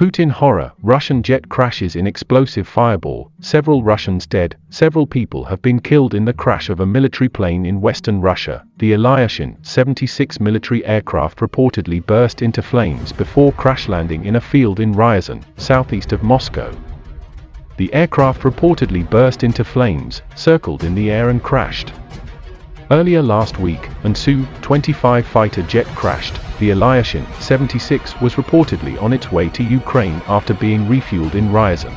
Putin horror, Russian jet crashes in explosive fireball, several Russians dead, several people have been killed in the crash of a military plane in western Russia. The Ilyushin-76 military aircraft reportedly burst into flames before crash landing in a field in Ryazan, southeast of Moscow. The aircraft reportedly burst into flames, circled in the air and crashed. Earlier last week, an Su-25 fighter jet crashed. The Ilyushin-76 was reportedly on its way to Ukraine after being refueled in Ryazan.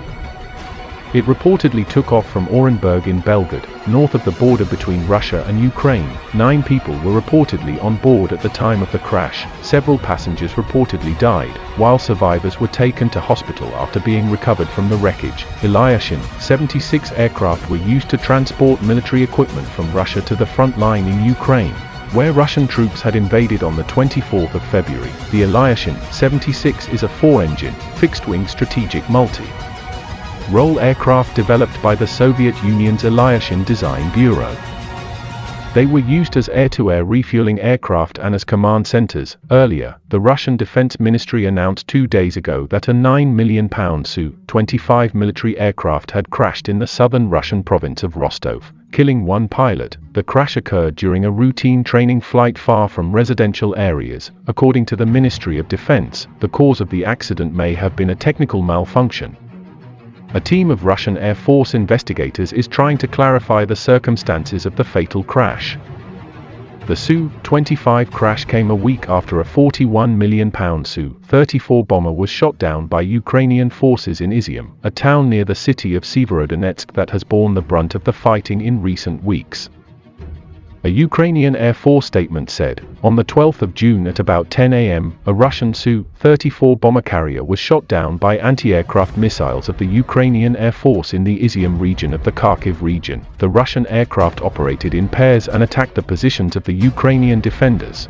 It reportedly took off from Orenburg in Belgorod, north of the border between Russia and Ukraine. 9 people were reportedly on board at the time of the crash. Several passengers reportedly died, while survivors were taken to hospital after being recovered from the wreckage. Ilyushin-76 aircraft were used to transport military equipment from Russia to the front line in Ukraine, where Russian troops had invaded on the 24th of February. The Ilyushin-76 is a 4-engine, fixed-wing strategic multi-role aircraft developed by the Soviet Union's Ilyushin Design Bureau. They were used as air-to-air refueling aircraft and as command centers. Earlier, the Russian Defense Ministry announced 2 days ago that a £9 million Su-25 military aircraft had crashed in the southern Russian province of Rostov, killing 1 pilot. The crash occurred during a routine training flight far from residential areas. According to the Ministry of Defense, the cause of the accident may have been a technical malfunction. A team of Russian Air Force investigators is trying to clarify the circumstances of the fatal crash. The Su-25 crash came a week after a £41 million Su-34 bomber was shot down by Ukrainian forces in Izium, a town near the city of Severodonetsk that has borne the brunt of the fighting in recent weeks. A Ukrainian Air Force statement said, on the 12th of June at about 10 a.m., a Russian Su-34 bomber carrier was shot down by anti-aircraft missiles of the Ukrainian Air Force in the Izium region of the Kharkiv region. The Russian aircraft operated in pairs and attacked the positions of the Ukrainian defenders.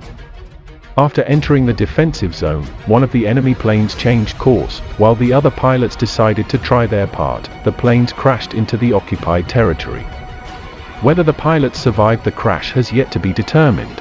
After entering the defensive zone, one of the enemy planes changed course, while the other pilots decided to try their part. The planes crashed into the occupied territory. Whether the pilots survived the crash has yet to be determined.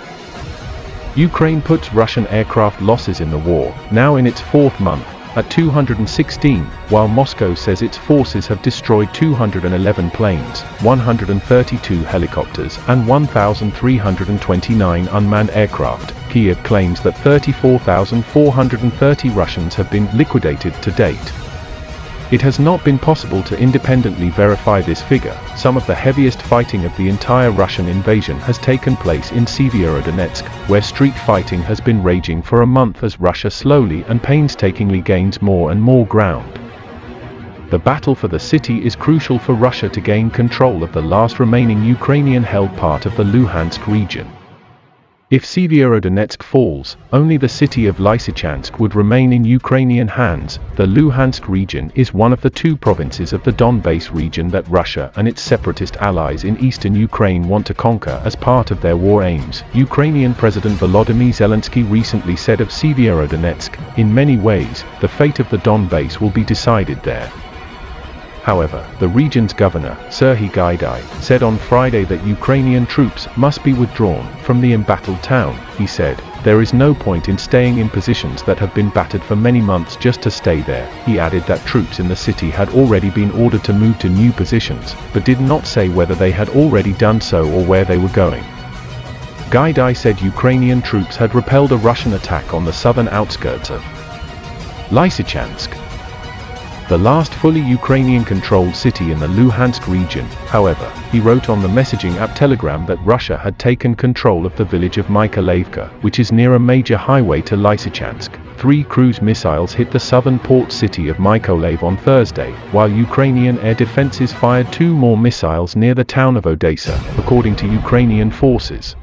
Ukraine puts Russian aircraft losses in the war, now in its 4th month, at 216, while Moscow says its forces have destroyed 211 planes, 132 helicopters, and 1,329 unmanned aircraft. Kiev claims that 34,430 Russians have been liquidated to date. It has not been possible to independently verify this figure. Some of the heaviest fighting of the entire Russian invasion has taken place in Severodonetsk, where street fighting has been raging for a month as Russia slowly and painstakingly gains more and more ground. The battle for the city is crucial for Russia to gain control of the last remaining Ukrainian-held part of the Luhansk region. If Severodonetsk falls, only the city of Lysychansk would remain in Ukrainian hands. The Luhansk region is one of the 2 provinces of the Donbas region that Russia and its separatist allies in eastern Ukraine want to conquer as part of their war aims. Ukrainian President Volodymyr Zelensky recently said of Severodonetsk, in many ways, the fate of the Donbas will be decided there. However, the region's governor, Serhiy Gaidai, said on Friday that Ukrainian troops must be withdrawn from the embattled town. He said, "There is no point in staying in positions that have been battered for many months just to stay there." He added that troops in the city had already been ordered to move to new positions, but did not say whether they had already done so or where they were going. Gaidai said Ukrainian troops had repelled a Russian attack on the southern outskirts of Lysychansk, the last fully Ukrainian-controlled city in the Luhansk region. However, he wrote on the messaging app Telegram that Russia had taken control of the village of Mykolaiv, which is near a major highway to Lysychansk. 3 cruise missiles hit the southern port city of Mykolaiv on Thursday, while Ukrainian air defenses fired 2 more missiles near the town of Odessa, according to Ukrainian forces.